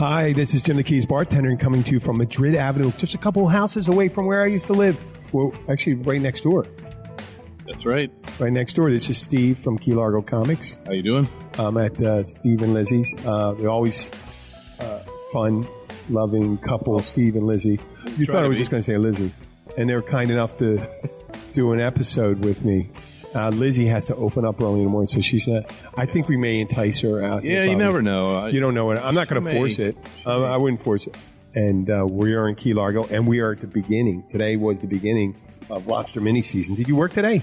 Hi, this is Jim the Keys bartender and coming to you from Madrid Avenue, just a couple houses away from where I used to live. Well, actually, right next door. That's right. Right next door. This is Steve from Key Largo Comics. How you doing? I'm at Steve and Lizzie's. They're always fun, loving couple, Steve and Lizzie. You thought I was just going to say Lizzie. And they were kind enough to do an episode with me. Lizzie has to open up early in the morning, so she said, I think we may entice her out. Yeah, you never know. You don't know it. I'm not going to force it. I wouldn't force it. And we are in Key Largo, and we are at the beginning. Today was the beginning of lobster mini season. Did you work today?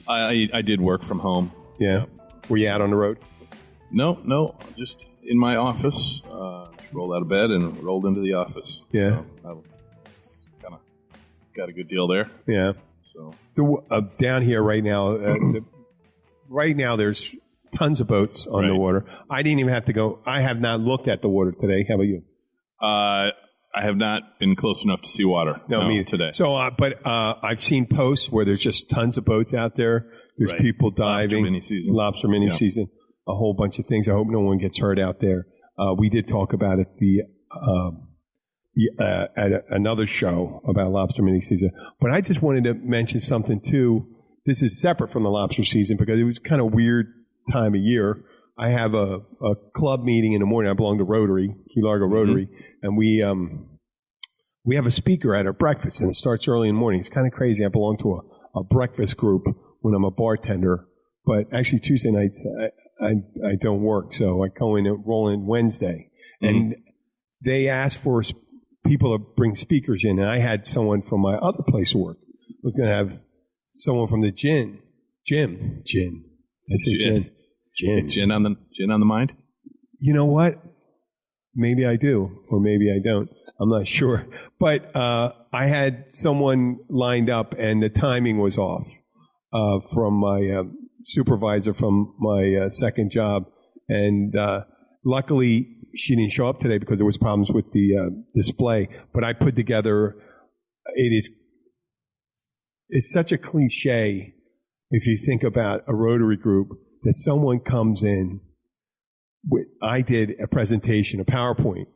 I did work from home. Yeah. Were you out on the road? No, just in my office. Rolled out of bed and rolled into the office. Yeah. So kind of got a good deal there. Yeah. So down here right now, there's tons of boats on the water. I didn't even have to go. I have not looked at the water today. How about you? I have not been close enough to see water. No, me today. So, but I've seen posts where there's just tons of boats out there. There's people diving. Lobster mini season. A whole bunch of things. I hope no one gets hurt out there. We did talk about it at another show about lobster mini season. But I just wanted to mention something too. This is separate from the lobster season because it was kind of weird time of year. I have a club meeting in the morning. I belong to Rotary, Key Largo Rotary, and we have a speaker at our breakfast, and it starts early in the morning. It's kind of crazy. I belong to a breakfast group when I'm a bartender, but actually Tuesday nights I don't work, so I go in and roll in Wednesday. And they asked for people to bring speakers in, and I had someone from my other place of work. I was going to have someone from the gin. That's it, gin. Gin on the mind? You know what? Maybe I do, or maybe I don't. I'm not sure. But I had someone lined up, and the timing was off from my supervisor from my second job. And luckily, she didn't show up today because there was problems with the display. But I put together, it's such a cliche if you think about a Rotary group that someone comes in. I did a presentation, a PowerPoint.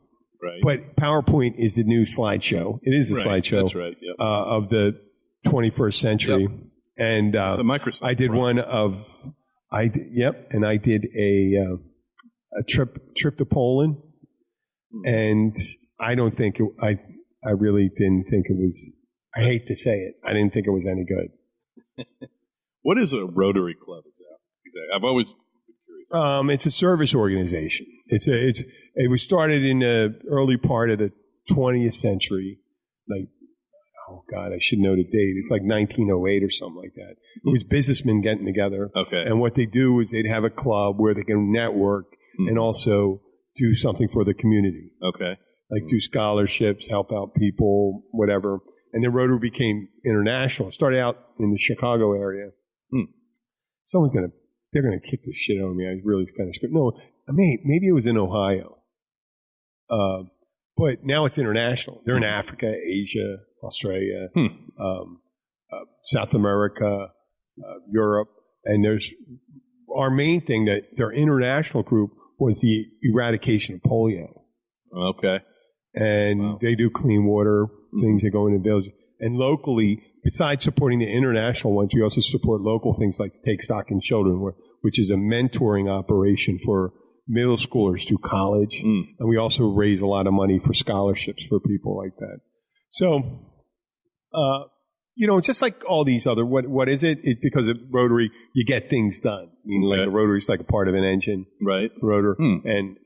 Right. But PowerPoint is the new slideshow. It is a slideshow. That's right. Yep. Of the 21st century. Yep. And it's a Microsoft. I did one of, and I did a trip to Poland, and I don't think I really didn't think it was. I hate to say it, I didn't think it was any good. What is a Rotary Club? Exactly. I've always been curious. It's a service organization. It was started in the early part of the 20th century, like. Oh, God, I should know the date. It's like 1908 or something like that. It was businessmen getting together. Okay. And what they do is they'd have a club where they can network and also do something for the community. Okay. Like do scholarships, help out people, whatever. And then Rotary became international. It started out in the Chicago area. They're going to kick the shit out of me. I really kind of scared. No, maybe it was in Ohio. But now it's international. They're in Africa, Asia, Australia, South America, Europe. And there's our main thing that their international group was the eradication of polio. Okay. And they do clean water, things that go in the village. And locally, besides supporting the international ones, we also support local things like Take Stock in Children, which is a mentoring operation for middle schoolers through college. And we also raise a lot of money for scholarships for people like that. So, just like all these other, what is it? It's because of Rotary, you get things done. I mean, like the Rotary is like a part of an engine. Right. Rotor. And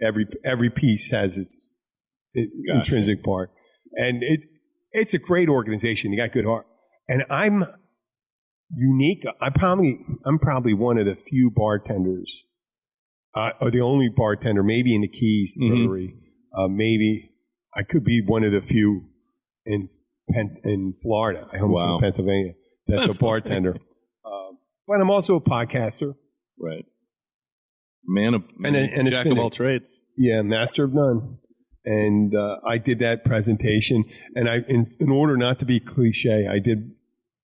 every piece has its intrinsic part. And it's a great organization. You got good heart. And I'm unique. I'm probably one of the few bartenders, or the only bartender, maybe in the Keys Rotary. Maybe I could be one of the few in Florida. I almost said Pennsylvania. That's a bartender. But I'm also a podcaster. Right. Man of jack of all trades. Yeah, master of none. And I did that presentation. And in order not to be cliche, I did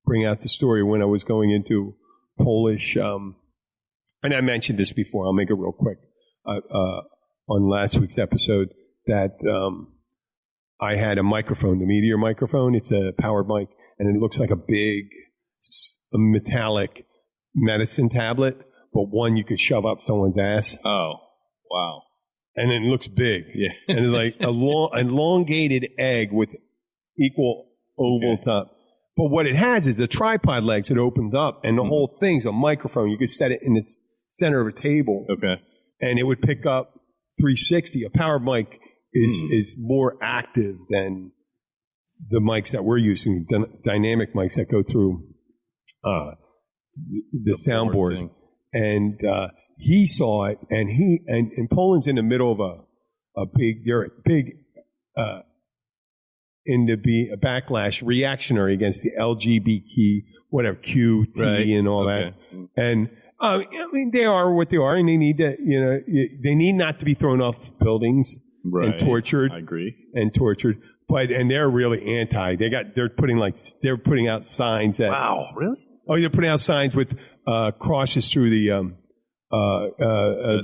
bring out the story when I was going into Polish. And I mentioned this before. I'll make it real quick. On last week's episode, that I had a microphone, the Meteor microphone. It's a powered mic, and it looks like a big metallic medicine tablet, but one you could shove up someone's ass. Oh, wow. And it looks big. Yeah. And it's like a elongated egg with equal oval top. But what it has is the tripod legs that opened up, and the whole thing's a microphone. You could set it in the center of a table. Okay. And it would pick up 360. A power mic is more active than the mics that we're using, dynamic mics that go through the soundboard. And he saw it, and Poland's in the middle of a big a backlash, reactionary against the LGBT, whatever, QT and all that. And I mean, they are what they are, and they need to, they need not to be thrown off buildings and tortured. I agree. And tortured. And they're really anti. They're putting out signs that. Wow, really? Oh, they're putting out signs with crosses through the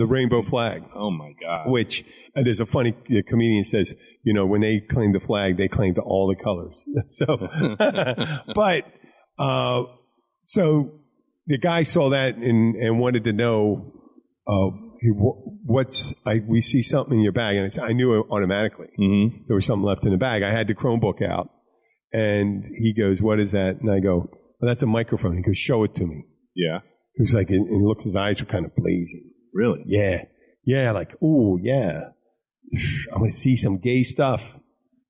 rainbow flag. Oh my God! Which there's a funny comedian says, when they claim the flag, they claim to all the colors. So, so the guy saw that and wanted to know, we see something in your bag, and I knew it automatically. Mm-hmm. There was something left in the bag. I had the Chromebook out, and he goes, "What is that?" And I go, "Well, that's a microphone." He goes, "Show it to me." Yeah. He was like, and look, his eyes were kind of blazing. Really? Yeah. Yeah, like, ooh, yeah. I'm going to see some gay stuff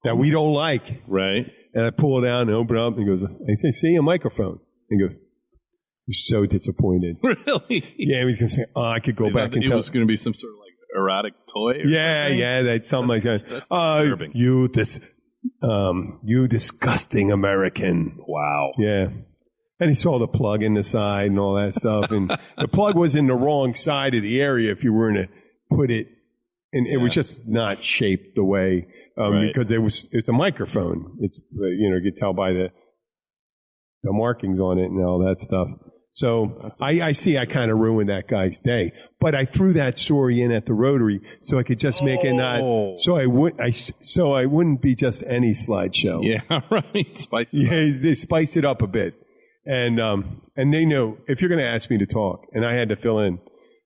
that we don't like. Right. And I pull it out and open it up, and he goes, I say, see, a microphone. And he goes, you're so disappointed. Really? Yeah, he was going to say, I could go back and tell. It was going to be some sort of like erotic toy? Yeah, that's something like that. That's disturbing. You disgusting American. Wow. Yeah. And he saw the plug in the side and all that stuff. And the plug was in the wrong side of the area if you were going to put it. And it was just not shaped the way, because it's a microphone. It's, you could tell by the markings on it and all that stuff. So I see I kind of ruined that guy's day. But I threw that story in at the Rotary so I could just make it not, so I wouldn't be just any slideshow. Yeah, right. Spice it up. They spice it up a bit. And they know if you're going to ask me to talk, and I had to fill in,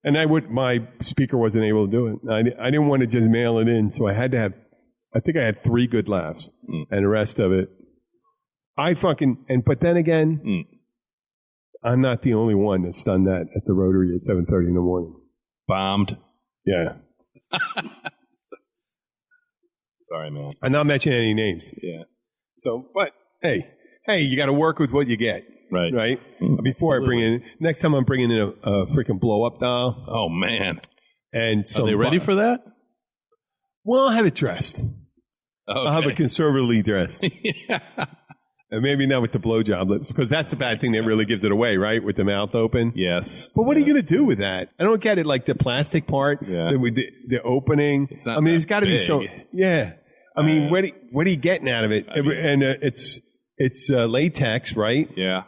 and my speaker wasn't able to do it. I didn't want to just mail it in, so I had to have. I think I had 3 good laughs, and the rest of it, But then again, I'm not the only one that's done that at the Rotary at 7:30 in the morning. Bombed. Yeah. Sorry, man. I'm not mentioning any names. Yeah. So, but hey, you got to work with what you get. Right? Before I bring in, next time I'm bringing in a freaking blow-up doll. Oh, man. And Are they ready for that? Well, I'll have it dressed. Okay. I'll have it conservatively dressed. Yeah. And maybe not with the blowjob, because that's the bad thing that really gives it away, right? With the mouth open. Yes. But what are you going to do with that? I don't get it. Like the plastic part, the opening. It's not it's got to be so. Yeah. I mean, what are you getting out of it? It's latex, right? Yeah.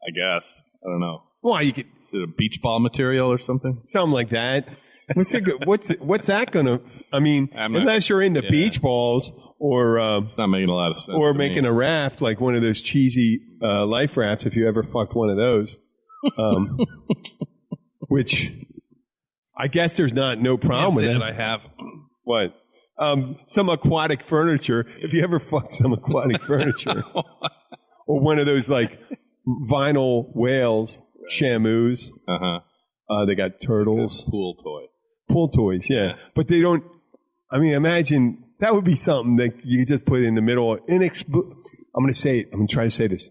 I guess. I don't know. Well, you could. Is it a beach ball material or something? Something like that. What's that going to? I mean, unless you're into beach balls or it's not making a lot of sense. Or making a raft, like one of those cheesy life rafts. If you ever fucked one of those, which I guess there's no problem with it. I have what? Some aquatic furniture. If you ever fucked some aquatic furniture, or one of those like vinyl whales, shamus. They got turtles. Pool toys, yeah. But they don't, imagine that would be something that you could just put in the middle. I'm going to say it. I'm going to try to say this.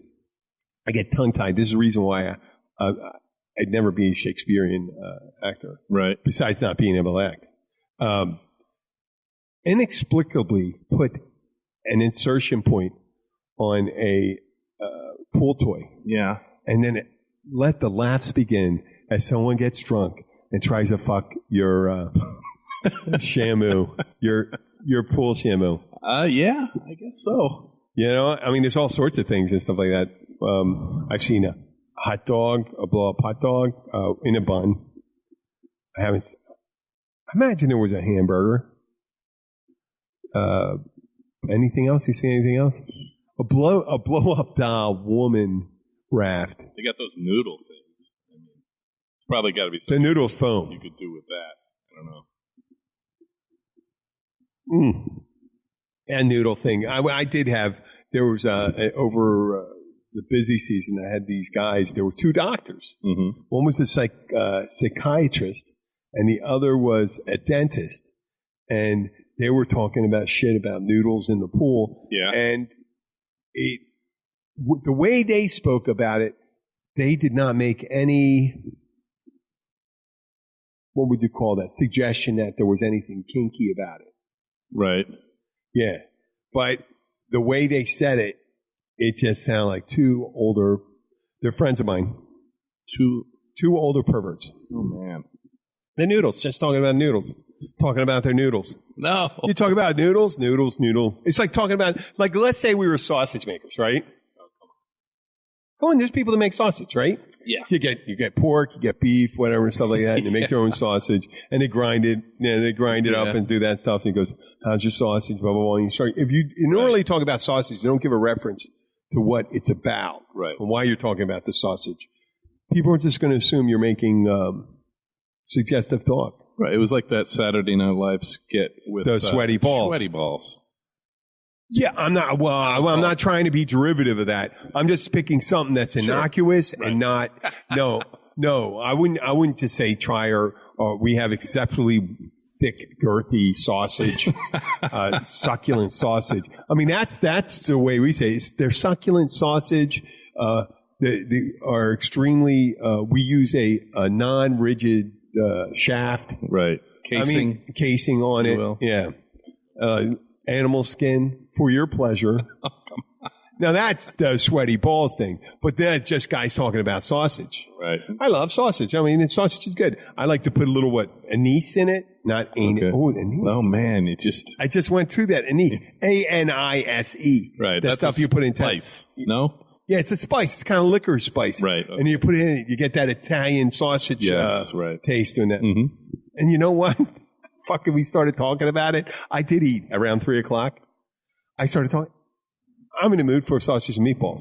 I get tongue-tied. This is the reason why I'd never be a Shakespearean actor. Right. Besides not being able to act. Inexplicably put an insertion point on a pool toy. Yeah. And then let the laughs begin as someone gets drunk and tries to fuck your shamu, your pool shamu. Yeah, I guess so. There's all sorts of things and stuff like that. I've seen a blow-up hot dog in a bun. I imagine there was a hamburger. Anything else? You see anything else? A blow up doll woman raft. They got those noodle things. I mean, it's probably got to be the something noodles foam. you could do with that. I don't know. And noodle thing. I did have. There was over the busy season. I had these guys. There were two doctors. Mm-hmm. One was a psychiatrist, and the other was a dentist. And they were talking about shit about noodles in the pool. Yeah. And the way they spoke about it, they did not make any, what would you call that, suggestion that there was anything kinky about it. Right. Yeah. But the way they said it, it just sounded like two older, they're friends of mine. Two older perverts. Oh, man. The noodles, just talking about noodles. Talking about their noodles. No. You talk about noodles. It's like talking about, like, let's say we were sausage makers, right? Come on, there's people that make sausage, right? Yeah. You get pork, you get beef, whatever, and stuff like that, and they make their own sausage, and they grind it, up and do that stuff, and he goes, how's your sausage, blah, blah, blah. And you start, you normally talk about sausage, you don't give a reference to what it's about. Right. And why you're talking about the sausage. People are just going to assume you're making suggestive talk. Right. It was like that Saturday Night Live skit with the sweaty balls. Sweaty balls. Yeah, I'm not. Well, I'm not trying to be derivative of that. I'm just picking something that's innocuous and not. No, I wouldn't just say try or we have exceptionally thick, girthy sausage, succulent sausage. I mean, that's the way we say it. They're succulent sausage. They are extremely. We use a non-rigid shaft. Right. Casing on it. Yeah. Animal skin for your pleasure. Oh, come on. Now that's the sweaty balls thing, but that's just guys talking about sausage. Right. I love sausage. I mean, sausage is good. I like to put a little anise in it, not anise. Okay. Oh, anise. Oh man, I just went through that anise. ANISE. Right. That stuff you put in spice. No. Yeah, it's a spice. It's kind of liquor spice. Right. Okay. And you put it in, you get that Italian sausage taste in it. Mm-hmm. And you know what? Fucking, we started talking about it. I did eat around 3:00. I started talking. I'm in the mood for sausage and meatballs.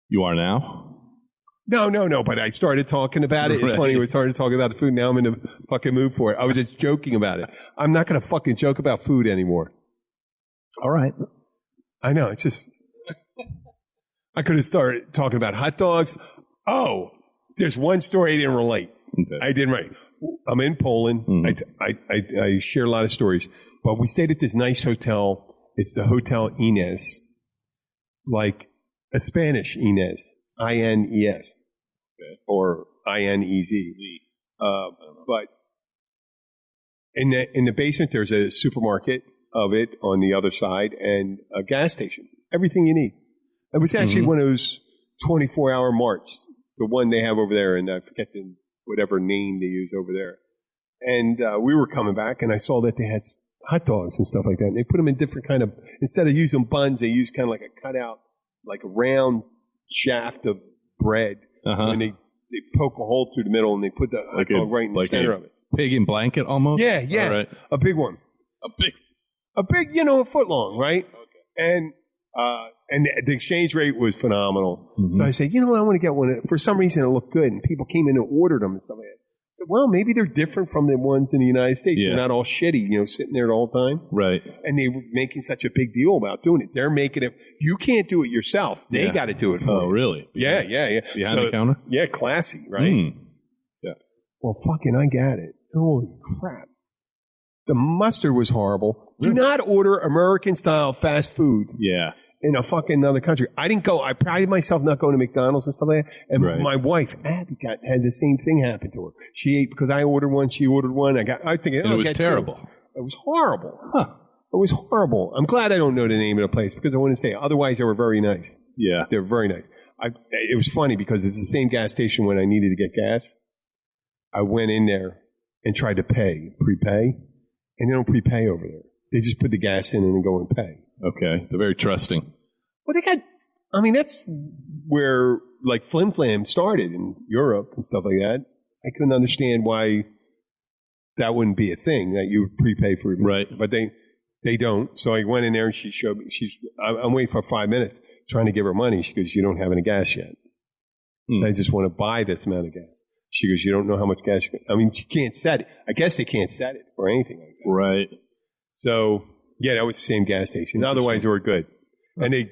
You are now? No. But I started talking about it. It's funny. We started talking about the food. Now I'm in the fucking mood for it. I was just joking about it. I'm not going to fucking joke about food anymore. All right. I know. It's just, I could have started talking about hot dogs. Oh, there's one story I didn't relate. Okay. I didn't relate. I'm in Poland. Mm-hmm. I share a lot of stories, but we stayed at this nice hotel. It's the Hotel Inez, like a Spanish Inez, INES, okay. Or INEZ. But in the basement, there's a supermarket of it on the other side and a gas station. Everything you need. It was actually one of those 24-hour marts, the one they have over there, and I forget whatever name they use over there. And we were coming back, and I saw that they had hot dogs and stuff like that. And they put them in different kind of, instead of using buns, they use kind of like a cutout, like a round shaft of bread. Uh-huh. And they poke a hole through the middle, and they put the hot dog right in the center of it. Pig in blanket almost? Yeah. Right. A big one. A big, a foot long, right? Okay. And the exchange rate was phenomenal. Mm-hmm. So I said, I want to get one. For some reason, it looked good, and people came in and ordered them and stuff like that. I said, well, maybe they're different from the ones in the United States. Yeah. They're not all shitty, sitting there the whole time. Right. And they were making such a big deal about doing it. They're making it. You can't do it yourself. They got to do it for you. Oh, really? Yeah. Behind the counter? Yeah, classy, right? Yeah. Well, fucking, I got it. Holy crap. The mustard was horrible. Really? Do not order American-style fast food. Yeah. In a fucking other country. I didn't go. I prided myself not going to McDonald's and stuff like that. And my wife, Abby, had the same thing happen to her. She ate because I ordered one. She ordered one. It was terrible. It was horrible. Huh. It was horrible. I'm glad I don't know the name of the place because I want to say otherwise they were very nice. Yeah. They were very nice. It was funny because it's the same gas station when I needed to get gas. I went in there and tried to prepay, and they don't prepay over there. They just put the gas in and then go and pay. Okay. They're very trusting. Well, that's where, like, Flim Flam started in Europe and stuff like that. I couldn't understand why that wouldn't be a thing, that you would prepay for it. Right. But They don't. So I went in there and she showed me. I'm waiting for 5 minutes trying to give her money. She goes, "You don't have any gas yet." So I just want to buy this amount of gas. She goes, "You don't know how much gas." I mean, she can't set it. I guess they can't set it or anything like that. Right. So yeah, that was the same gas station. Otherwise, they were good, and they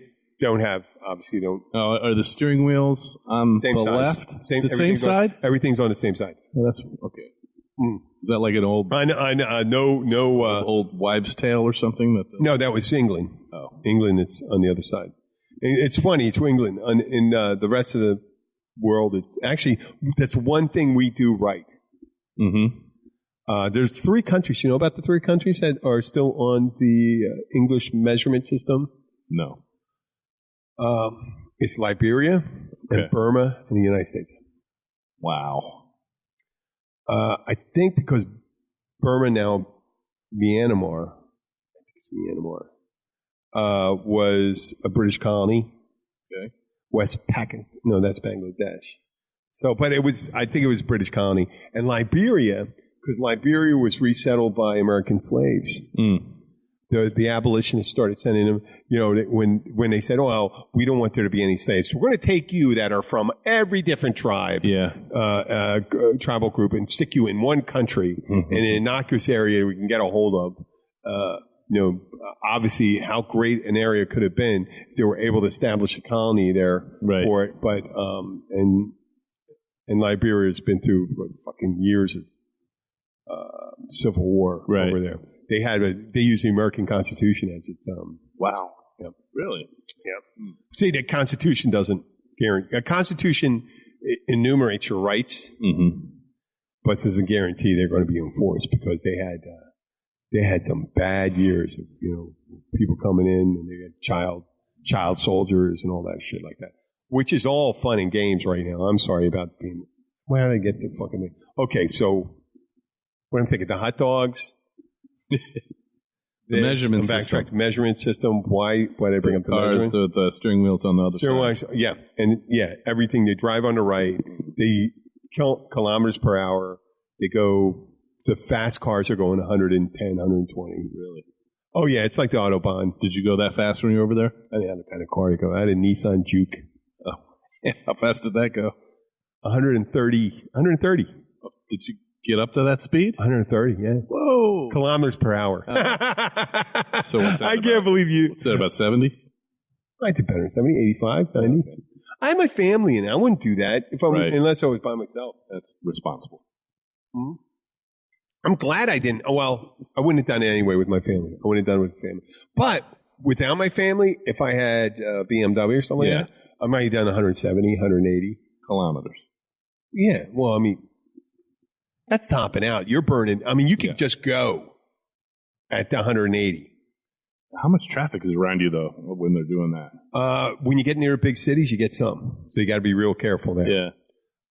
obviously don't. Are the steering wheels on the left? The same side? Everything's on the same side. Oh, that's okay. Is that like an old old wives' tale or something? No, that was England. Oh, England. It's on the other side. It's funny. It's England. In the rest of the world, it's actually that's one thing we do right. There's 3 countries. You know about the 3 countries that are still on the English measurement system? No. It's Liberia and Burma and the United States. Wow. I think because Burma now, Myanmar, was a British colony. Okay. West Pakistan. No, that's Bangladesh. So, but I think it was British colony. And Liberia, because Liberia was resettled by American slaves. The abolitionists started sending them, when they said, "Oh, well, we don't want there to be any slaves. So we're going to take you that are from every different tribe, tribal group, and stick you in one country in an innocuous area we can get a hold of." Obviously, how great an area could have been if they were able to establish a colony there for it. But and Liberia has been through fucking years of civil war over there. They use the American Constitution as its wow. Yeah. Really? Yeah. See, the Constitution doesn't guarantee. A Constitution enumerates your rights, but doesn't guarantee they're going to be enforced because they had some bad years of people coming in and they had child soldiers and all that shit like that, which is all fun and games right now. I'm sorry about being. Where did I get the fucking thing? Okay, so what I'm thinking, the hot dogs. The measurement system. Measurement system. Why did I bring up the measurement? The steering wheels on the other side. Yeah, and everything. They drive on the right. They kilometers per hour. They go. The fast cars are going 110, 120. Really? Oh yeah, it's like the Autobahn. Did you go that fast when you were over there? I didn't have the kind of car to go. I had a Nissan Juke. Oh, yeah. How fast did that go? 130. 130. Oh, did you get up to that speed? 130, yeah. Whoa. Kilometers per hour. So what's that I can't believe you. Is that about 70? I did better than 70, 85, 90. Okay. I have my family and I wouldn't do that unless I was by myself. That's responsible. I'm glad I didn't. Oh, well, I wouldn't have done it anyway with my family. I wouldn't have done it with the family. But without my family, if I had BMW or something like that, I might have done 170, 180 kilometers. Yeah. Well, I mean, that's topping out. You're burning. I mean, you could just go at the 180. How much traffic is around you, though, when they're doing that? When you get near big cities, you get some. So you got to be real careful there. Yeah.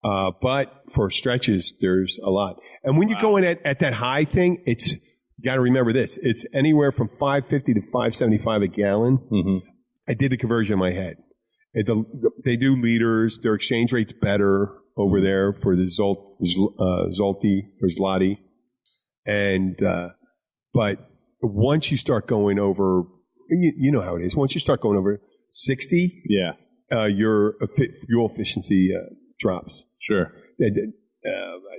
But for stretches, there's a lot. And when you're going at that high thing, you got to remember this. It's anywhere from $5.50 to $5.75 a gallon. I did the conversion in my head. They do liters. Their exchange rate's better over there for the Zloty or Zloty. And, but once you start going over, you know how it is. Once you start going over 60, your fuel efficiency drops. Sure.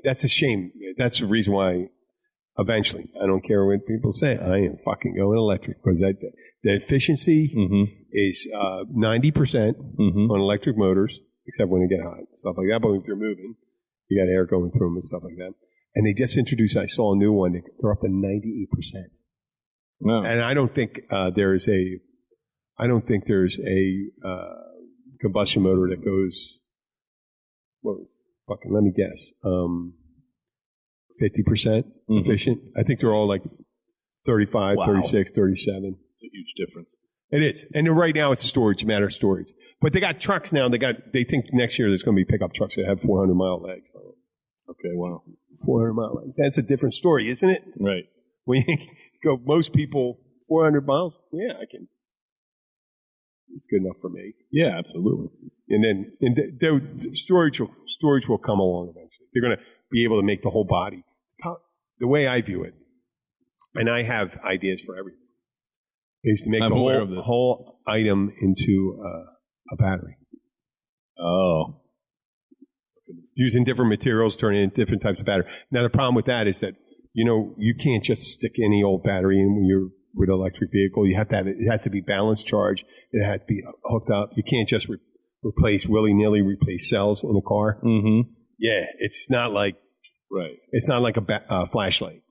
That's a shame. That's the reason why eventually, I don't care what people say, I am fucking going electric because the efficiency is 90% on electric motors, except when they get hot, stuff like that. But if you're moving, you got air going through them and stuff like that. And they just introduced, I saw a new one, they're up to 98%. No. And I don't think there's a combustion motor that goes, let me guess, 50% efficient. I think they're all like 35, 36, 37. It's a huge difference. It is. And right now it's a matter of storage. But they got trucks now. They think next year there's going to be pickup trucks that have 400-mile legs on it. Okay, wow. 400-mile legs. That's a different story, isn't it? Right. When you go, most people, 400 miles, yeah, I can. It's good enough for me. Yeah, absolutely. And then storage will come along eventually. They're going to be able to make the whole body. The way I view it, and I have ideas for everything. is to make the whole item into a battery. Oh. Using different materials, turning into different types of battery. Now, the problem with that is that, you can't just stick any old battery in when you're with an electric vehicle. You have to it has to be balanced charge. It has to be hooked up. You can't just replace willy-nilly, replace cells in a car. Mm-hmm. Yeah, it's not like It's not like a flashlight.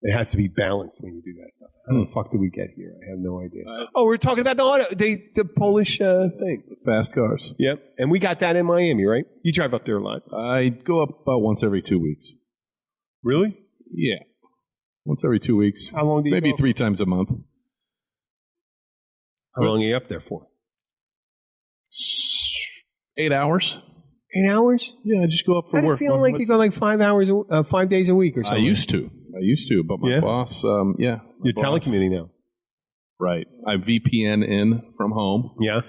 It has to be balanced when you do that stuff. How the fuck did we get here? I have no idea. We're talking about the Polish thing. Fast cars. Yep. And we got that in Miami, right? You drive up there a lot. I go up about once every 2 weeks. Really? Yeah. Once every 2 weeks. How long do you Maybe go? 3 times a month. How long are you up there for? 8 hours. 8 hours? Yeah, I just go up for work. I feel like you go like 5 hours, 5 days a week or something. I used to, but my boss, You're telecommuting now. Right. I VPN in from home. Yeah.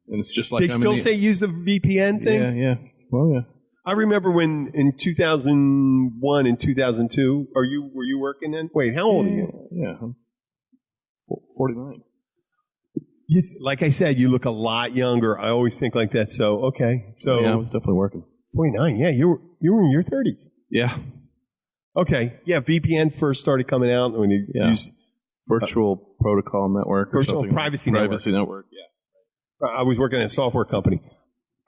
And it's just like they still say use the VPN thing? Yeah. Well, yeah. I remember when in 2001 and 2002, were you working then? Wait, how old are you? Yeah, I'm 49. Like I said, you look a lot younger. I always think like that. So, okay. So yeah, I was definitely working. 49, yeah. You were in your 30s. Yeah. Okay. Yeah, VPN first started coming out when you used Virtual Protocol Network. Virtual Privacy Network. Yeah. I was working at a software company.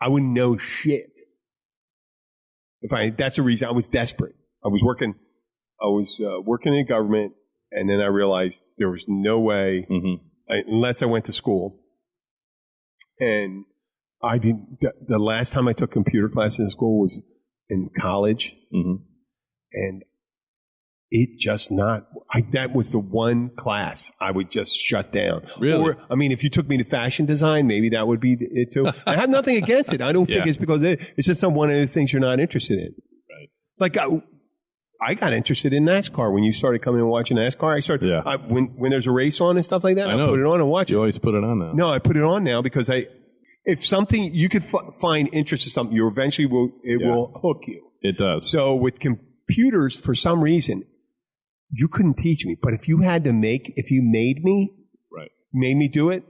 I wouldn't know shit. That's the reason I was desperate. I was working in government, and then I realized there was no way, unless I went to school. And I didn't. The last time I took computer classes in school was in college, and it just not. That was the one class I would just shut down. Really? Or, I mean, if you took me to fashion design, maybe that would be it too. I have nothing against it. I don't think it's because it's just one of the things you're not interested in. Right. Like I got interested in NASCAR when you started coming and watching NASCAR. I started when there's a race on and stuff like that. I put it on and watch it. You always put it on now. No, I put it on now because if something you could find interest in something, you eventually will hook you. It does. So with computers, for some reason, you couldn't teach me. But if you made me, made me do it,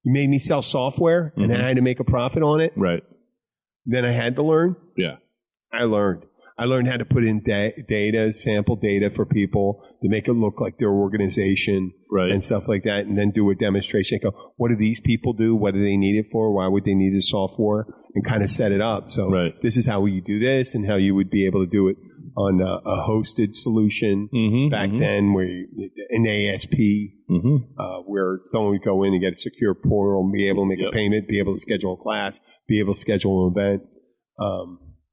you made me sell software, and then I had to make a profit on it. Right. Then I had to learn. Yeah. I learned how to put in data, sample data for people to make it look like their organization and stuff like that, and then do a demonstration. Go, what do these people do? What do they need it for? Why would they need this software? And kind of set it up. So this is how you do this and how you would be able to do it on a hosted solution back then, where an ASP, where someone would go in and get a secure portal and be able to make a payment, be able to schedule a class, be able to schedule an event.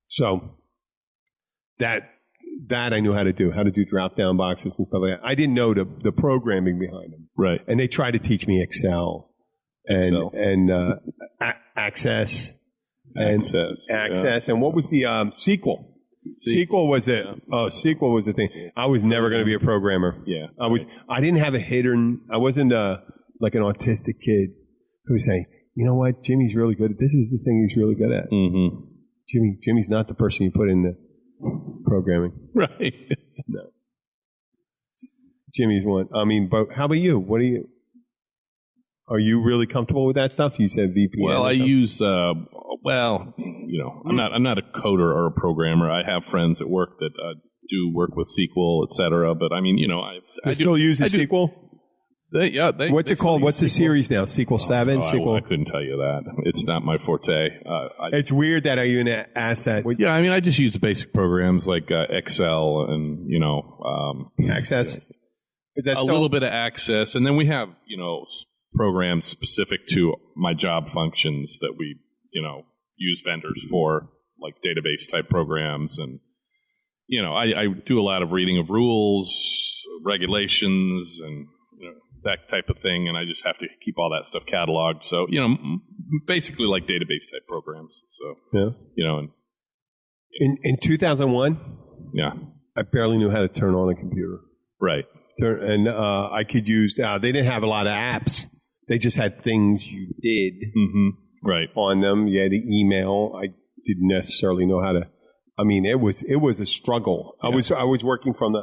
So that I knew how to do drop down boxes and stuff like that. I didn't know the programming behind them. Right. And they tried to teach me Excel and Access. And what was the SQL? SQL was it. SQL was the thing. I was never going to be a programmer. Yeah. I didn't have a hidden. I wasn't like an autistic kid who was saying, you know what, Jimmy's really good at this. Is the thing he's really good at. Jimmy's not the person you put in the programming. Right. No. Jimmy's one. I mean, but how about you? Are you really comfortable with that stuff? You said VPN. Well, I use. I'm not a coder or a programmer. I have friends at work that do work with SQL, etc. But I mean, I still use SQL. What's it called? What's the SQL series now? SQL 7? I couldn't tell you that. It's not my forte. It's weird that I even asked that. Yeah, I mean, I just use the basic programs like Excel and, Access? Little bit of Access. And then we have, programs specific to my job functions that we, use vendors for, like database type programs. And, I do a lot of reading of rules, regulations, and, that type of thing, and I just have to keep all that stuff cataloged. So, basically like database type programs. So, in 2001, I barely knew how to turn on a computer. Right. And I could use. They didn't have a lot of apps. They just had things you did on them. You had to email. I didn't necessarily know how to. I mean, it was a struggle. Yeah. I was working from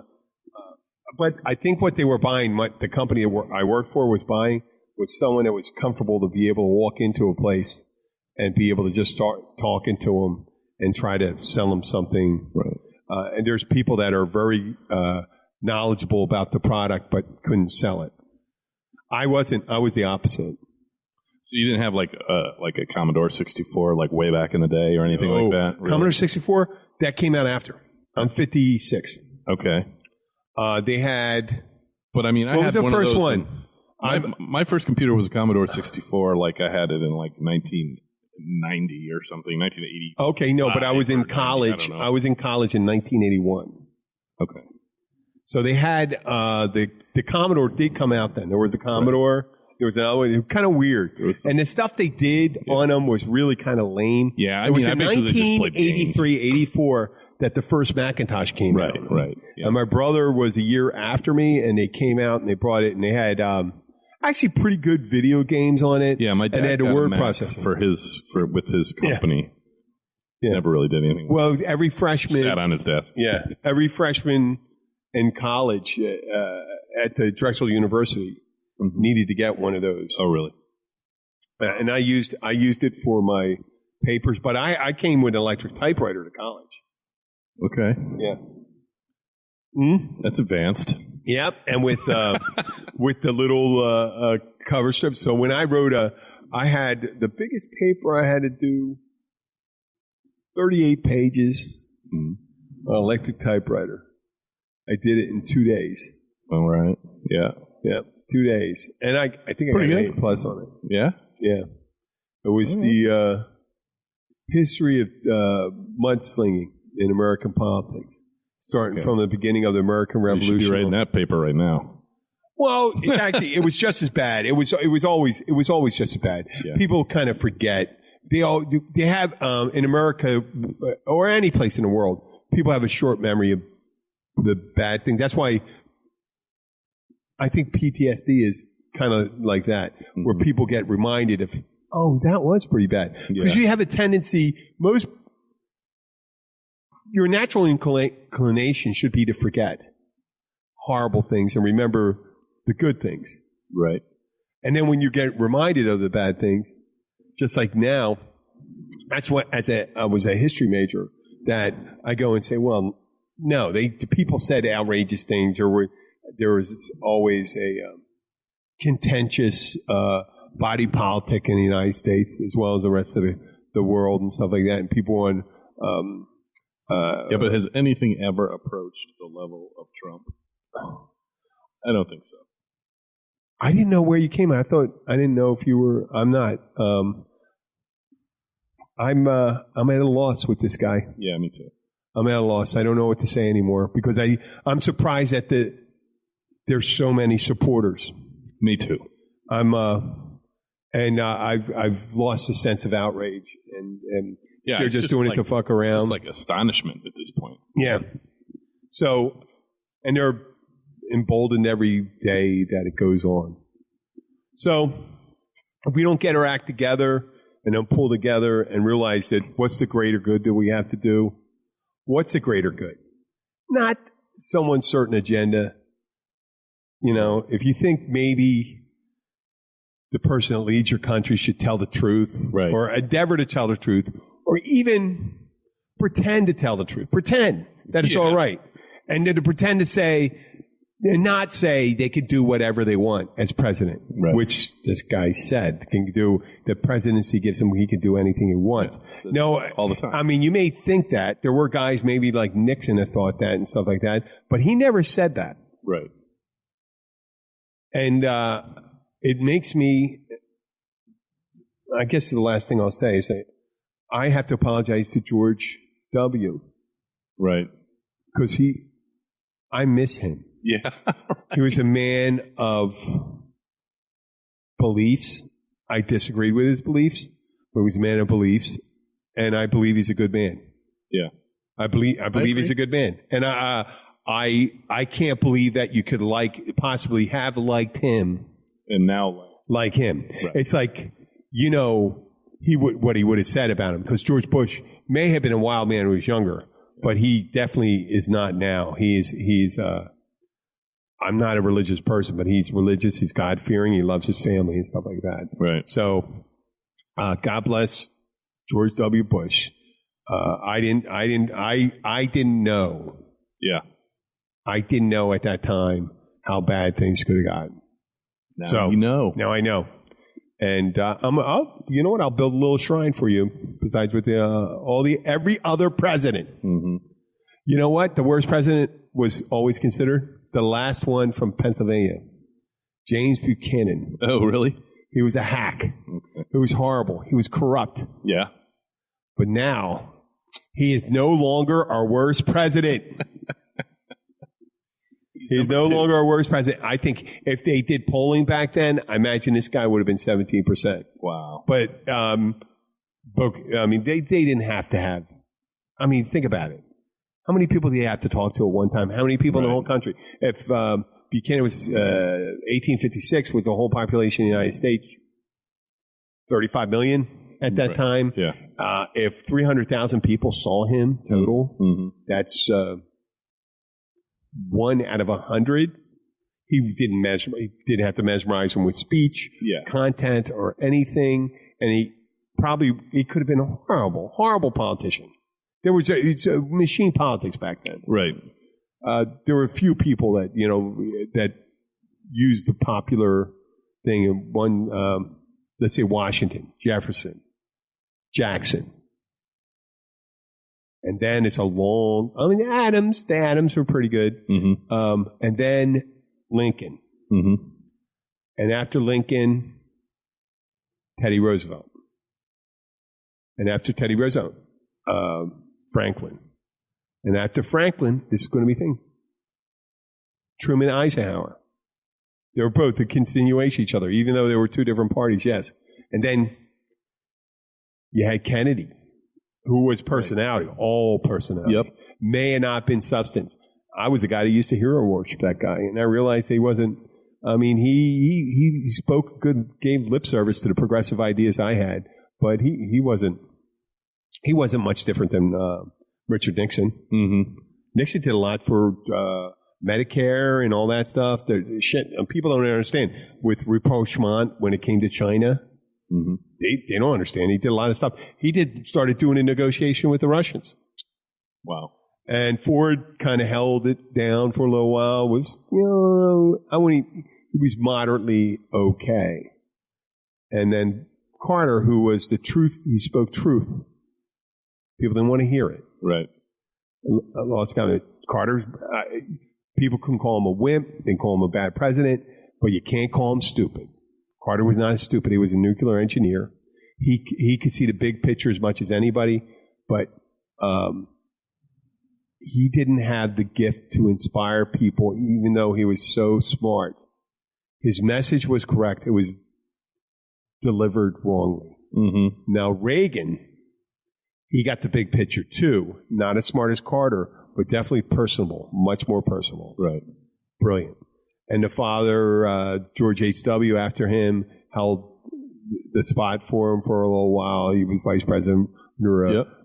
But I think what they were buying, the company I worked for was buying, was someone that was comfortable to be able to walk into a place and be able to just start talking to them and try to sell them something. Right. And there's people that are very knowledgeable about the product but couldn't sell it. I wasn't. I was the opposite. So you didn't have like a Commodore 64 like way back in the day or anything like that? Really? Commodore 64, that came out after. I'm 56. Okay. They had... But I mean, I what had was the one first of those one? My first computer was a Commodore 64. Like I had it in like 1990 or something, 1980. Okay, no, but I was in college. I was in college in 1981. Okay. So they had the Commodore did come out then. There was a Commodore. Right. There was another one. It was kind of weird. And the stuff they did on them was really kind of lame. Yeah, it was in 1983, 84 that the first Macintosh came out. Right. Yeah. And my brother was a year after me, and they came out and they brought it, and they had actually pretty good video games on it. Yeah, my dad and they had got a word a Mac processor with his company. Yeah. Never really did anything. Well, every freshman sat on his desk. Yeah, every freshman in college at the Drexel University needed to get one of those. Oh, really? And I used it for my papers, but I came with an electric typewriter to college. Okay. Yeah. That's advanced. Yep, and with with the little cover strips. So when I wrote I had the biggest paper I had to do 38 pages on electric typewriter. I did it in 2 days. All right. Yeah. Yeah, 2 days. And I think I got an A+ on it. Yeah? Yeah. It was the history of mudslinging in American politics, starting from the beginning of the American Revolution. You should be writing that paper right now. Well, it was just as bad. It was always just as bad. Yeah. People kind of forget. They have in America or any place in the world, people have a short memory of the bad thing. That's why I think PTSD is kind of like that, where people get reminded of, oh, that was pretty bad. Because you have a tendency, your natural inclination should be to forget horrible things and remember the good things. Right. And then when you get reminded of the bad things, just like now, that's what, I was a history major, that I go and say, well, no, the people said outrageous things, or there was always a contentious body politic in the United States as well as the rest of the world and stuff like that. And people on but has anything ever approached the level of Trump? I don't think so. I didn't know where you came. I didn't know if you were. I'm not. I'm at a loss with this guy. Yeah, me too. I'm at a loss. I don't know what to say anymore because I'm surprised that there's so many supporters. Me too. I've lost a sense of outrage and they're just doing it to fuck around. It's like astonishment at this point. Yeah. So, and they're emboldened every day that it goes on. So, if we don't get our act together and don't pull together and realize that what's the greater good that we have to do? What's the greater good? Not someone's certain agenda. You know, if you think maybe the person that leads your country should tell the truth, right, or endeavor to tell the truth, or even pretend to tell the truth, pretend that it's all right, and then to pretend to say, and not say they could do whatever they want as president, right, which this guy said can do. The presidency gives him, he can do anything he wants. Yeah, no, all the time. I mean, you may think that there were guys maybe like Nixon that thought that and stuff like that, but he never said that. Right. And it makes me, I guess the last thing I'll say is that I have to apologize to George W. Right. Because I miss him. Yeah. He was a man of beliefs. I disagreed with his beliefs, but he was a man of beliefs, and I believe he's a good man. Yeah. I believe he's a good man. And I can't believe that you could possibly have liked him and now like him. Right. It's like, you know, what he would have said about him, because George Bush may have been a wild man when he was younger, but he definitely is not now. He's I'm not a religious person, but he's religious. He's God-fearing. He loves his family and stuff like that. Right. So, God bless George W. Bush. I didn't know. Yeah. I didn't know at that time how bad things could have gotten. Now you know. Now I know. And you know what? I'll build a little shrine for you. Besides with every other president. Mm-hmm. You know what? The worst president was always considered the last one from Pennsylvania, James Buchanan. Oh, really? He was a hack. Okay. It was horrible. He was corrupt. Yeah. But now he is no longer our worst president. He's no longer our worst president. I think if they did polling back then, I imagine this guy would have been 17%. Wow. But I mean, they didn't have to have. I mean, think about it. How many people do you have to talk to at one time? How many people in the whole country? If Buchanan was 1856, was the whole population of the United States 35 million at that time? Yeah. If 300,000 people saw him total, that's 1 out of 100. He didn't have to mesmerize him with speech, content, or anything, and he could have been a horrible politician. There was a machine politics back then. Right. There were a few people that that used the popular thing. And one, let's say Washington, Jefferson, Jackson, and then it's the Adams were pretty good, and then Lincoln, and after Lincoln, Teddy Roosevelt, and after Teddy Roosevelt. Franklin. And after Franklin, this is going to be a thing. Truman, Eisenhower. They were both a continuation of each other, even though they were two different parties, yes. And then you had Kennedy, who was personality, all personality. Yep. May have not been substance. I was the guy that used to hero worship that guy, and I realized he wasn't. I mean, he spoke good, gave lip service to the progressive ideas I had, but he wasn't. He wasn't much different than Richard Nixon. Mm-hmm. Nixon did a lot for Medicare and all that stuff. People don't understand. With rapprochement, when it came to China, they don't understand. He did a lot of stuff. Started doing a negotiation with the Russians. Wow. And Ford kind of held it down for a little while. He was moderately okay. And then Carter, who was the truth, he spoke truth. People didn't want to hear it. Right. Carter, people can call him a wimp, they can call him a bad president, but you can't call him stupid. Carter was not stupid. He was a nuclear engineer. He could see the big picture as much as anybody, but he didn't have the gift to inspire people, even though he was so smart. His message was correct. It was delivered wrongly. Now, Reagan, he got the big picture too. Not as smart as Carter, but definitely personable, much more personable. Right. Brilliant. And the father, George H.W., after him, held the spot for him for a little while. He was vice president,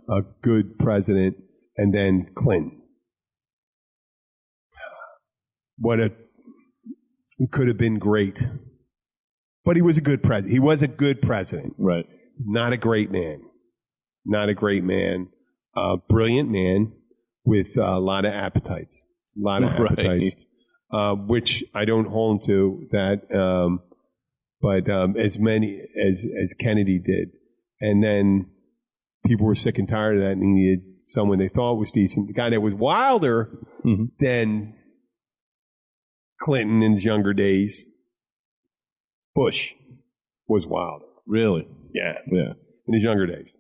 a good president, and then Clinton. It could have been great. But he was a good president. He was a good president. Right. Not a great man. Not a great man. Brilliant man with a lot of appetites. Which I don't hold to that. But as many as Kennedy did. And then people were sick and tired of that and needed someone they thought was decent. The guy that was wilder than Clinton in his younger days, Bush, was wilder. Really? Yeah. In his younger days.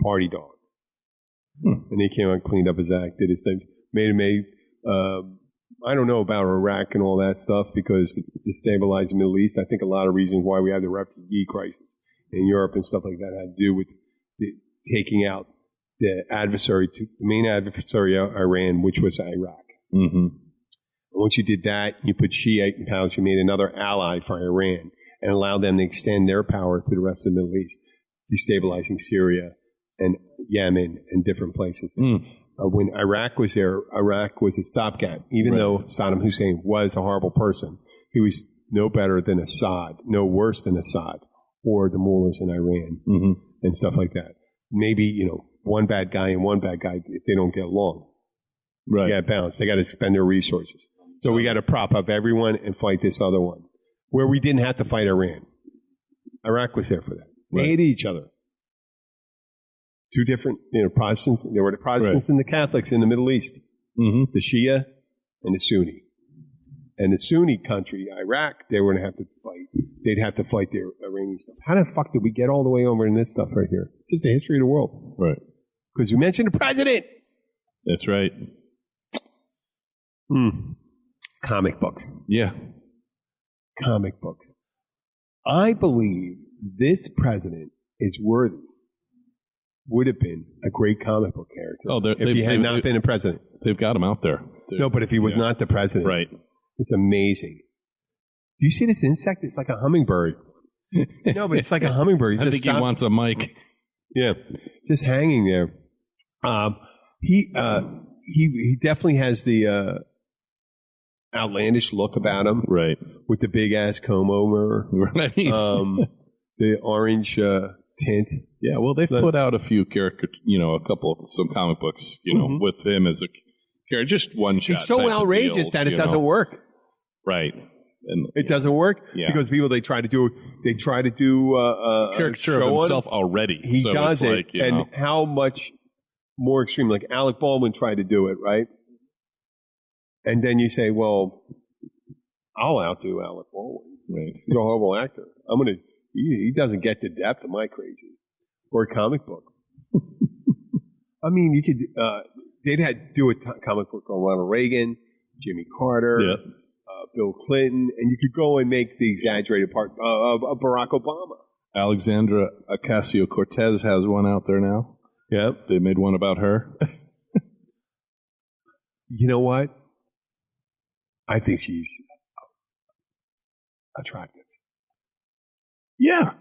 Party dog. And he came out and cleaned up his act, did his thing. I don't know about Iraq and all that stuff because it's destabilized the Middle East. I think a lot of reasons why we have the refugee crisis in Europe and stuff like that had to do with taking out the main adversary, Iran, which was Iraq. Once you did that, you put Shiite in power, you made another ally for Iran and allowed them to extend their power to the rest of the Middle East, destabilizing Syria and Yemen and different places. when Iraq was there, Iraq was a stopgap. Even though Saddam Hussein was a horrible person, he was no better than Assad, no worse than Assad or the mullahs in Iran and stuff like that. Maybe, one bad guy and one bad guy, if they don't get along. Right. They got to balance. They got to spend their resources. So we got to prop up everyone and fight this other one, where we didn't have to fight Iran. Iraq was there for that. They hated each other. Two different, Protestants. There were the Protestants and the Catholics in the Middle East. The Shia and the Sunni. And the Sunni country, Iraq, they were going to have to fight. They'd have to fight their Iranian stuff. How the fuck did we get all the way over in this stuff right here? It's just the history of the world. Right. Because we mentioned the president. That's right. Comic books. Yeah. Comic books. I believe this president is worthy. Would have been a great comic book character if he had not been a president. They've got him out there. No, but if he was not the president. Right. It's amazing. Do you see this insect? It's like a hummingbird. No, but it's like a hummingbird. I think he wants a mic. Yeah. Just hanging there. He definitely has the outlandish look about him. Right. With the big ass comb over. Right. The orange tint. Yeah, well, they've put out a few some comic books, with him as a character, just one shot. It's so outrageous that it doesn't work. Right. And it doesn't work because people they try to do a caricature of himself already. He does it, and how much more extreme? Like Alec Baldwin tried to do it, right? And then you say, "Well, I'll outdo Alec Baldwin. Right. He's a horrible actor. He doesn't get the depth of my crazy or a comic book. I mean, you could they'd do a comic book on Ronald Reagan, Jimmy Carter." Bill Clinton, and you could go and make the exaggerated part of Barack Obama. Alexandra Ocasio-Cortez has one out there now. Yeah. They made one about her. You know what? I think she's attractive. Yeah.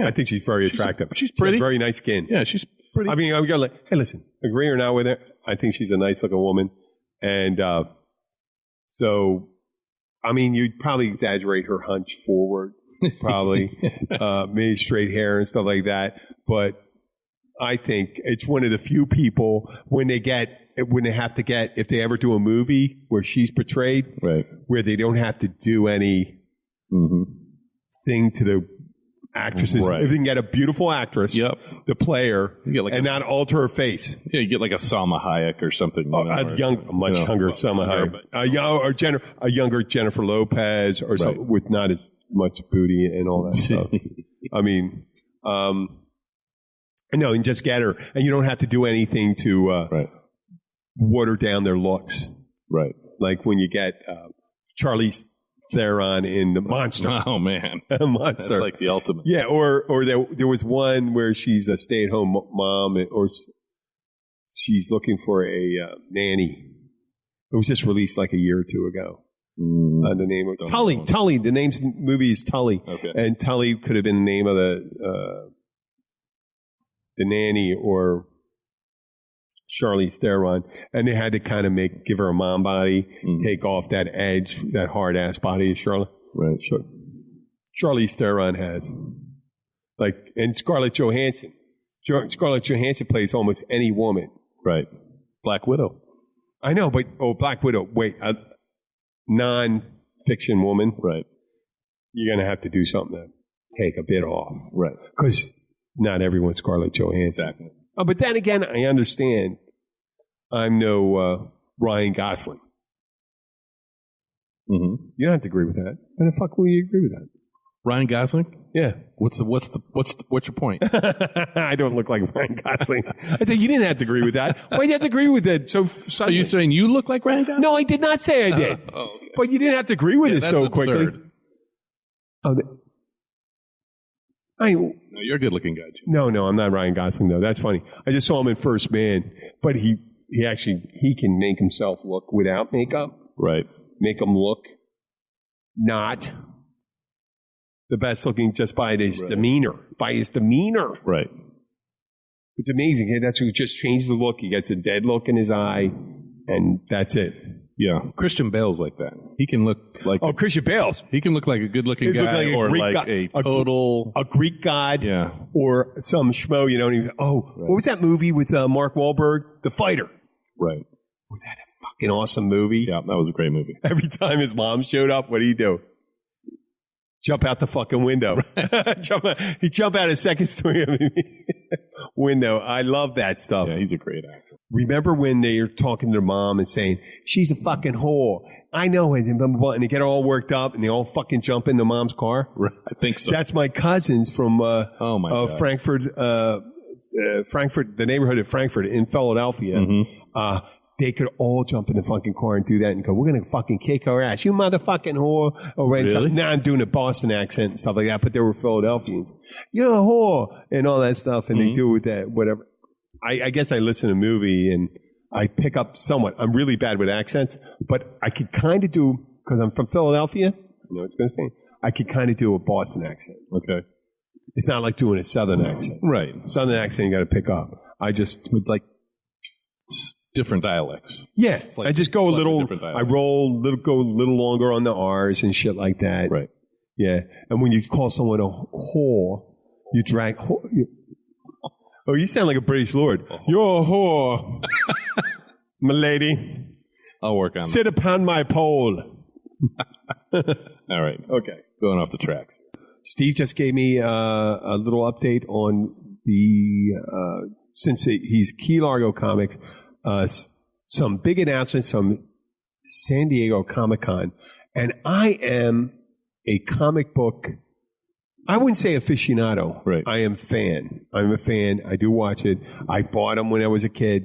I think she's very attractive. She's pretty. She has very nice skin. Yeah, she's pretty. I mean, I'm going to hey, listen, agree or not with her, I think she's a nice-looking woman. And so... I mean, you'd probably exaggerate her hunch forward, probably, maybe straight hair and stuff like that. But I think it's one of the few people when they have to get, if they ever do a movie where she's portrayed, where they don't have to do any thing to the actresses. Right. If they can get a beautiful actress to play her and not alter her face. Yeah, you get like a Salma Hayek or something. A younger Salma Hayek. A younger Jennifer Lopez or something with not as much booty and all that stuff. I mean, no, and just get her. And you don't have to do anything to water down their looks. Right. Like when you get Charlize Theron in The Monster. Oh, man. Monster. That's like the ultimate. Yeah, or there was one where she's a stay-at-home mom or she's looking for a nanny. It was just released like a year or two ago. The name of Tully. Tully. The name's movie is Tully. Okay. And Tully could have been the name of the nanny or Charlize Theron, and they had to kind of give her a mom body, take off that edge, that hard ass body of Charlotte. Right. Charlize Theron has, and Scarlett Johansson. Scarlett Johansson plays almost any woman. Right. Black Widow. I know, but Black Widow. Wait, a non-fiction woman. Right. You're gonna have to do something to take a bit off. Right. Because not everyone's Scarlett Johansson. Exactly. Oh, but then again, I understand. I'm no Ryan Gosling. You don't have to agree with that. Why the fuck will you agree with that? Ryan Gosling? Yeah. What's your point? I don't look like Ryan Gosling. I said you didn't have to agree with that. Why do you have to agree with that? So are you saying you look like Ryan Gosling? No, I did not say I did. Okay. But you didn't have to agree with it so absurd. quickly. No, you're a good-looking guy, Jim. No, I'm not Ryan Gosling, though. That's funny. I just saw him in First Man, but he can make himself look without makeup. Right. Make him look not the best looking just by his demeanor. By his demeanor. Right. It's amazing. That's who just changed the look. He gets a dead look in his eye, and that's it. Yeah, Christian Bale's like that. He can look like Christian Bale's. He can look like a good-looking guy, or like a total a Greek god, yeah, or some schmo. You know, what was that movie with Mark Wahlberg, The Fighter? Right. Was that a fucking awesome movie? Yeah, that was a great movie. Every time his mom showed up, what did he do? Jump out the fucking window. Right. He jump out a second story window. I love that stuff. Yeah, he's a great actor. Remember when they're talking to their mom and saying, she's a fucking whore. I know it. And they get all worked up and they all fucking jump in the mom's car. Right. I think so. That's my cousins from Frankfurt, Frankfurt, the neighborhood of Frankfurt in Philadelphia. Mm-hmm. They could all jump in the fucking car and do that and go, we're going to fucking kick her ass. You motherfucking whore. Oh, right. Really? Now I'm doing a Boston accent and stuff like that, but they were Philadelphians. You're a whore and all that stuff. And they do with that, whatever. I guess I listen to a movie and I pick up somewhat. I'm really bad with accents, but I could kind of do, because I'm from Philadelphia, you know what it's going to say? I could kind of do a Boston accent. Okay. It's not like doing a Southern accent. Right. Southern accent you got to pick up. I just... With like different dialects. Yeah. I just go a little... I go a little longer on the R's and shit like that. Right. Yeah. And when you call someone a whore, you drag... Oh, you sound like a British lord. You're a whore, my lady. I'll work on it. Sit upon my pole. All right. Okay. Going off the tracks. Steve just gave me a little update on the, since he's Key Largo Comics, some big announcements from San Diego Comic-Con. And I am a comic book... I wouldn't say aficionado. Right. I am fan. I'm a fan. I do watch it. I bought them when I was a kid.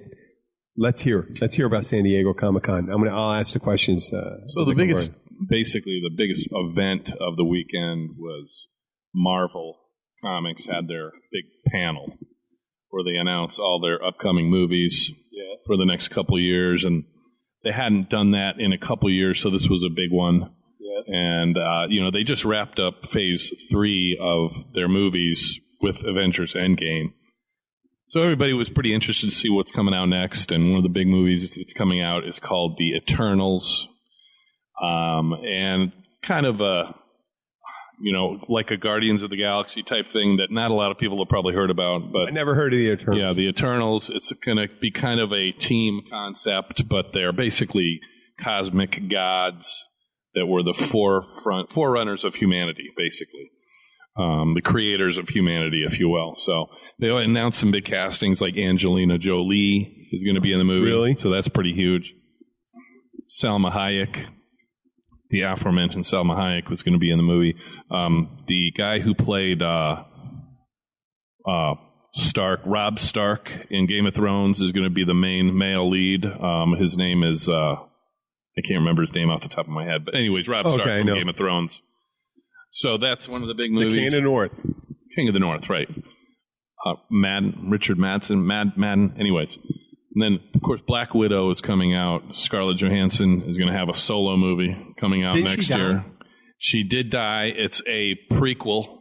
Let's hear about San Diego Comic-Con. I'll ask the questions. So the biggest event of the weekend was Marvel Comics had their big panel where they announced all their upcoming movies for the next couple of years, and they hadn't done that in a couple of years, so this was a big one. And, they just wrapped up phase 3 of their movies with Avengers Endgame. So everybody was pretty interested to see what's coming out next. And one of the big movies that's coming out is called The Eternals. And kind of like a Guardians of the Galaxy type thing that not a lot of people have probably heard about. But I never heard of The Eternals. Yeah, The Eternals. It's going to be kind of a team concept, but they're basically cosmic gods that were the forerunners of humanity, basically. The creators of humanity, if you will. So they announced some big castings, like Angelina Jolie is going to be in the movie. Really? So that's pretty huge. Salma Hayek, the aforementioned Salma Hayek, was going to be in the movie. The guy who played Robb Stark in Game of Thrones is going to be the main male lead. His name is... I can't remember his name off the top of my head. But anyways, Robb Stark from Game of Thrones. So that's one of the big movies. The King of the North. King of the North, right. Richard Madden. Anyways. And then, of course, Black Widow is coming out. Scarlett Johansson is going to have a solo movie coming out next year. She did die. It's a prequel,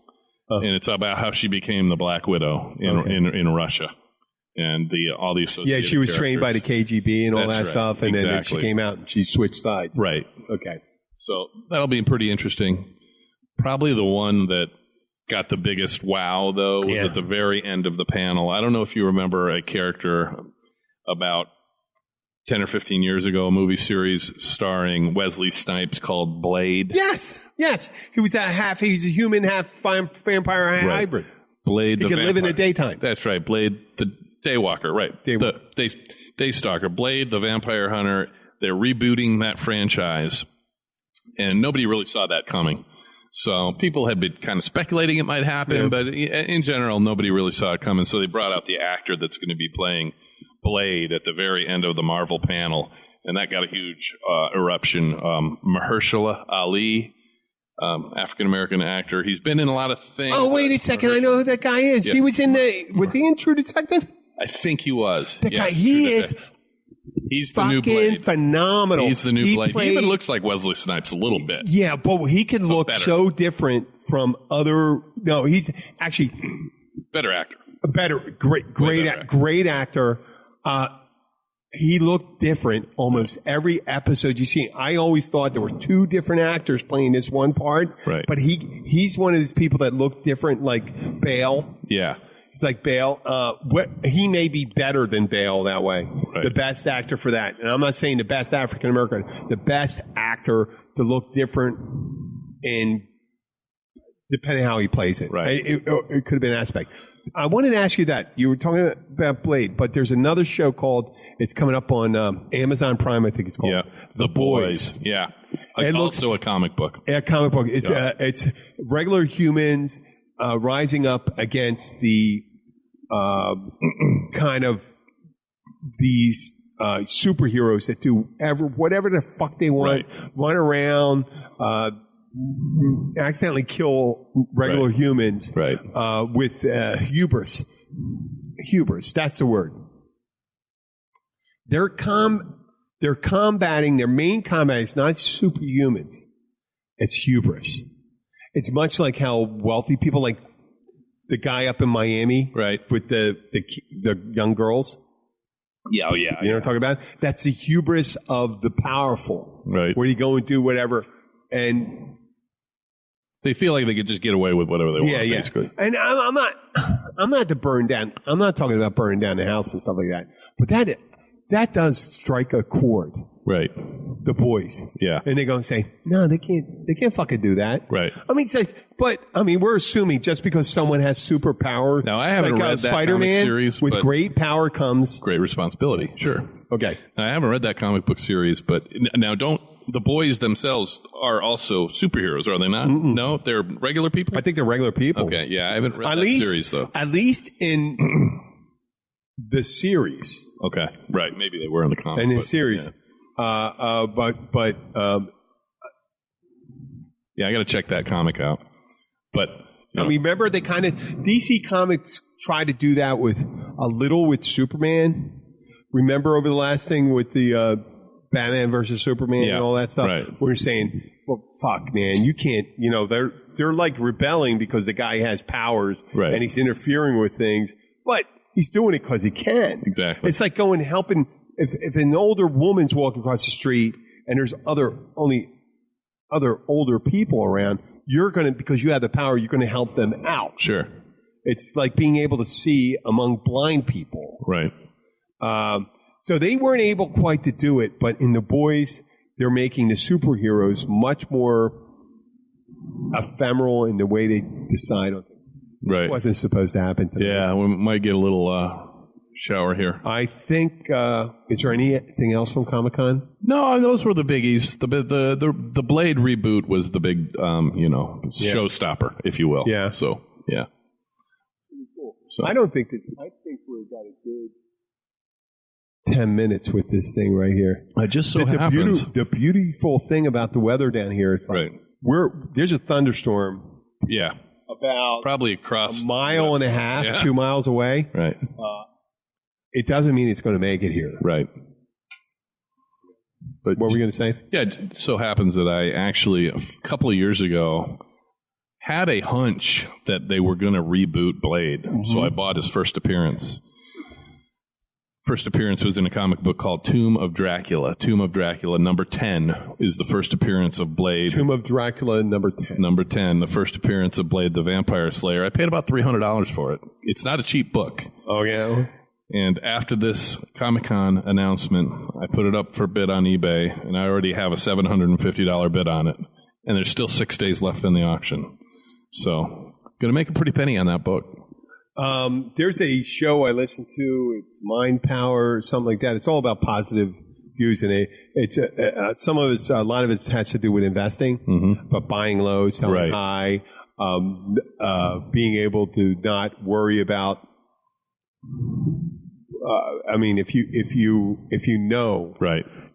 and it's about how she became the Black Widow in Russia. And all the associated she was characters. trained by the KGB and all That's that right. stuff, and then she came out and she switched sides. Right. Okay. So that'll be pretty interesting. Probably the one that got the biggest wow, though, was at the very end of the panel. I don't know if you remember a character about 10 or 15 years ago, a movie series starring Wesley Snipes called Blade. Yes. He was he's a human, half vampire hybrid. Blade he could live in the daytime. That's right. Blade the Daywalker, right. The Daystalker. Blade the Vampire Hunter. They're rebooting that franchise. And nobody really saw that coming. So people had been kind of speculating it might happen, but in general, nobody really saw it coming. So they brought out the actor that's going to be playing Blade at the very end of the Marvel panel, and that got a huge eruption. Mahershala Ali, African-American actor. He's been in a lot of things. Oh, wait a second. I know who that guy is. Yeah. He was was he in True Detective? I think he was. That guy, he's the new Blade. Phenomenal. He's the new Blade. He even looks like Wesley Snipes a little bit. Yeah, but he can look so different from other... No, he's actually... Better actor. Great actor. He looked different almost every episode you see. I always thought there were two different actors playing this one part. Right. But he's one of these people that look different, like Bale. Yeah. It's like Bale. He may be better than Bale that way. Right. The best actor for that. And I'm not saying the best African American, the best actor to look different in depending how he plays it. Right. It could have been an aspect. I wanted to ask you that. You were talking about Blade, but there's another show called, it's coming up on Amazon Prime, I think it's called. Yeah. The Boys. Yeah. It also a comic book. A comic book. It's regular humans rising up against the kind of these superheroes that do whatever the fuck they want, run around, accidentally kill regular humans with hubris. Hubris, that's the word. They're combating, their main combat is not superhumans. It's hubris. It's much like how wealthy people, like the guy up in Miami with the young girls. Yeah, oh yeah. You know what I'm talking about? That's the hubris of the powerful. Right. Where you go and do whatever. And they feel like they could just get away with whatever they want, basically. And I'm not to burn down. I'm not talking about burning down the house and stuff like that. But that does strike a chord. Right. The Boys. Yeah. And they go and say, no, they can't fucking do that. Right. I mean, we're assuming just because someone has superpower. Now, I haven't read that Spider-Man, comic series. With great power comes great responsibility. Sure. Okay. I haven't read that comic book series, but now the Boys themselves are also superheroes, are they not? Mm-mm. No, they're regular people? I think they're regular people. Okay, yeah, I haven't read that series, though. At least in the series. Okay, right. Maybe they were in the comic. In the series. Yeah. I got to check that comic out. But I mean, remember they kind of DC Comics tried to do that with Superman. Remember over the last thing with the Batman versus Superman and all that stuff. Right. We're saying, well, fuck, man, you can't. You know, they're like rebelling because the guy has powers and he's interfering with things, but he's doing it because he can. Exactly. It's like going helping. If an older woman's walking across the street and there's other older people around, you're going to, because you have the power, you're going to help them out. Sure. It's like being able to see among blind people. Right. So they weren't able quite to do it, but in The Boys, they're making the superheroes much more ephemeral in the way they decide on things. Right. It wasn't supposed to happen today. Yeah, we might get a little shower here. I think. Is there anything else from Comic-Con? No, those were the biggies. The Blade reboot was the big, showstopper, if you will. Yeah. So yeah. Pretty cool. So I think we've got a good 10 minutes with this thing right here. It just so happens. The beautiful thing about the weather down here is like there's a thunderstorm. Yeah. About probably across a mile and a half, 2 miles away. Right. It doesn't mean it's going to make it here. Right. But what were we going to say? Yeah, it so happens that I actually, a couple of years ago, had a hunch that they were going to reboot Blade. Mm-hmm. So I bought his first appearance. First appearance was in a comic book called Tomb of Dracula. Tomb of Dracula, number 10, is the first appearance of Blade. Tomb of Dracula, number 10. Number 10, the first appearance of Blade the Vampire Slayer. I paid about $300 for it. It's not a cheap book. Oh, yeah? And after this Comic-Con announcement, I put it up for bid on eBay, and I already have a $750 bid on it. And there's still 6 days left in the auction. So, going to make a pretty penny on that book. There's a show I listen to. It's Mind Power, something like that. It's all about positive views, and a lot of it has to do with investing, but buying low, selling high, being able to not worry about. I mean, if you know,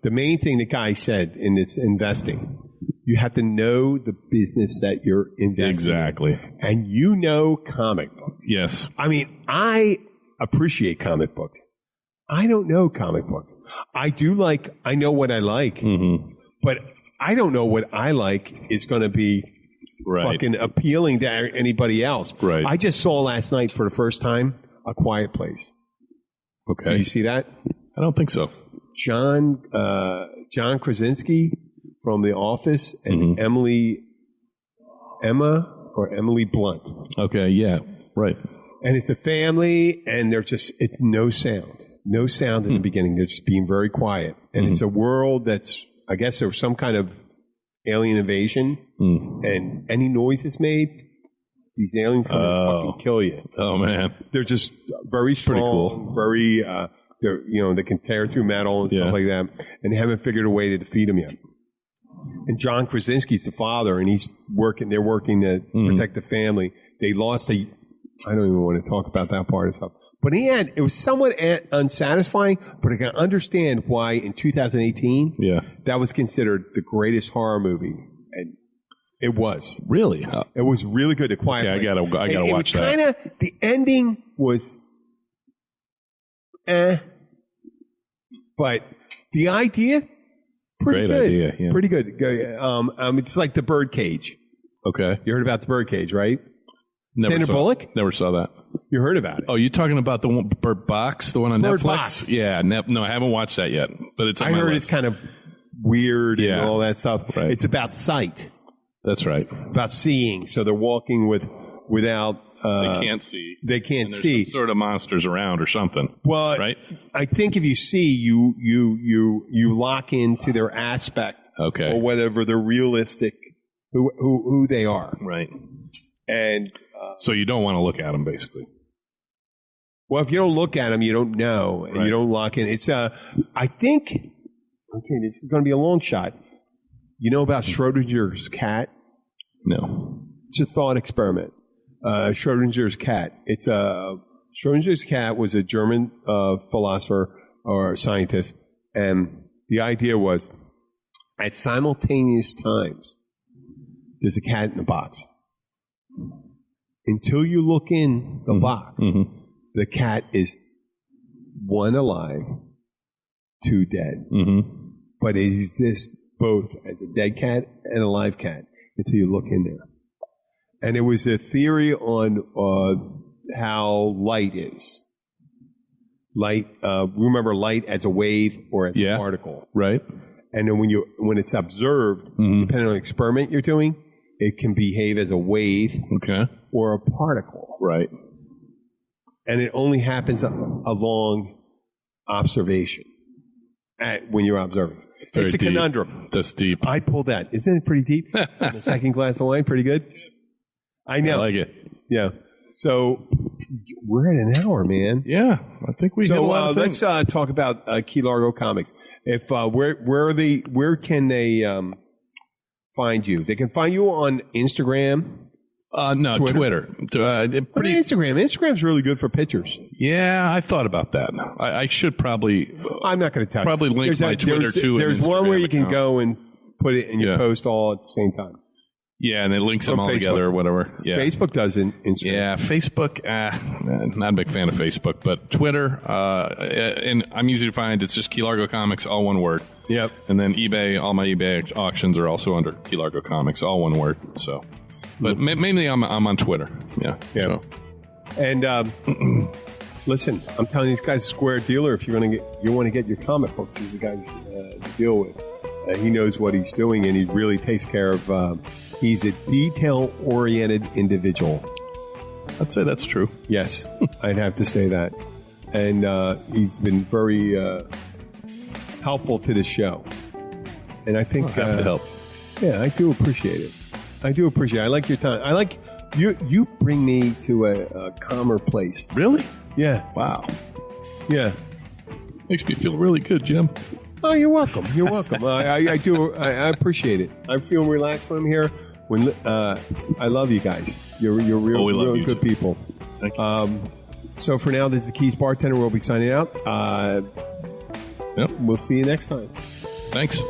the main thing the guy said in this investing. You have to know the business that you're investing in. Exactly. And you know comic books. Yes. I mean, I appreciate comic books. I don't know comic books. I know what I like, but I don't know what I like is going to be fucking appealing to anybody else. Right. I just saw last night for the first time A Quiet Place. Okay. Do you see that? I don't think so. John Krasinski from The Office and Emily Blunt. Okay, yeah, right. And it's a family, and it's no sound. No sound in the beginning. They're just being very quiet. And it's a world that's, I guess there was some kind of alien invasion, and any noise that's made, these aliens come and fucking kill you. Oh, man. They're just very strong, cool. very, they can tear through metal and stuff like that, and they haven't figured a way to defeat them yet. And John Krasinski's the father, and they're working to protect the family. They lost I don't even want to talk about that part of stuff. But in the end, it was somewhat unsatisfying, but I can understand why in 2018, that was considered the greatest horror movie. And it was. Really? It was really good. The Quiet Place. I gotta watch that. The ending was but the idea, pretty Great good. idea, yeah. Pretty good. It's like the Birdcage. Okay. You heard about the Birdcage, right? Sandra Bullock? Never saw that. You heard about it. Oh, you talking about the one, Bird Box, the one on Bird Netflix? Box. Yeah, no, I haven't watched that yet. But it's on my list. It's kind of weird and all that stuff. Right. It's about sight. That's right. About seeing. So they're walking without. They can't see. They can't and there's see. Some sort of monsters around or something. Well, right? I think if you see, you lock into their aspect, okay, or whatever they're realistic, who they are, right? And so you don't want to look at them, basically. Well, if you don't look at them, you don't know, and you don't lock in. It's I think. Okay, this is going to be a long shot. You know about Schrodinger's cat? No. It's a thought experiment. Schrodinger's cat. Schrodinger's cat was a German philosopher or scientist, and the idea was at simultaneous times there's a cat in the box. Until you look in the box, the cat is one alive, two dead. But it exists both as a dead cat and a live cat until you look in there. And it was a theory on how light is. Light, remember light as a wave or as a particle. Right. And then when it's observed, depending on the experiment you're doing, it can behave as a wave or a particle. Right. And it only happens along observation when you're observing. It's a conundrum. That's deep. I pulled that. Isn't it pretty deep? The second glass of wine, pretty good? I know. I like it. Yeah. So we're at an hour, man. Yeah. I think we hit a lot of things. Let's talk about Key Largo Comics. If where can they find you? They can find you on Instagram. No, Twitter. Instagram. Instagram's really good for pictures. Yeah, I thought about that. I should probably. I'm not going to tell probably you. Link my Twitter too. There's one where you can go and put it and you post all at the same time. Yeah, and it links them all together or whatever. Yeah. Facebook does in Instagram. Yeah, Facebook, not a big fan of Facebook, but Twitter, and I'm easy to find. It's just Key Largo Comics, all one word. Yep. And then eBay, all my eBay auctions are also under Key Largo Comics, all one word. So, but mainly I'm on Twitter. Yeah. Yeah. So. And listen, I'm telling these guys, Square Dealer, if you want to get your comic books, he's the guy to deal with. He knows what he's doing, and he really takes care of. He's a detail-oriented individual. I'd say that's true. Yes, I'd have to say that. And he's been very helpful to the show. And I think happy to help. Yeah, I do appreciate it. I like your time. I like you bring me to a calmer place. Really? Yeah. Wow. Yeah. Makes me feel really good, Jim. Oh, you're welcome. You're welcome. I do. I appreciate it. I feel relaxed when I'm here. I love you guys. You're real good people. Thank you. So for now, this is the Keys Bartender. We'll be signing out. Yep. We'll see you next time. Thanks.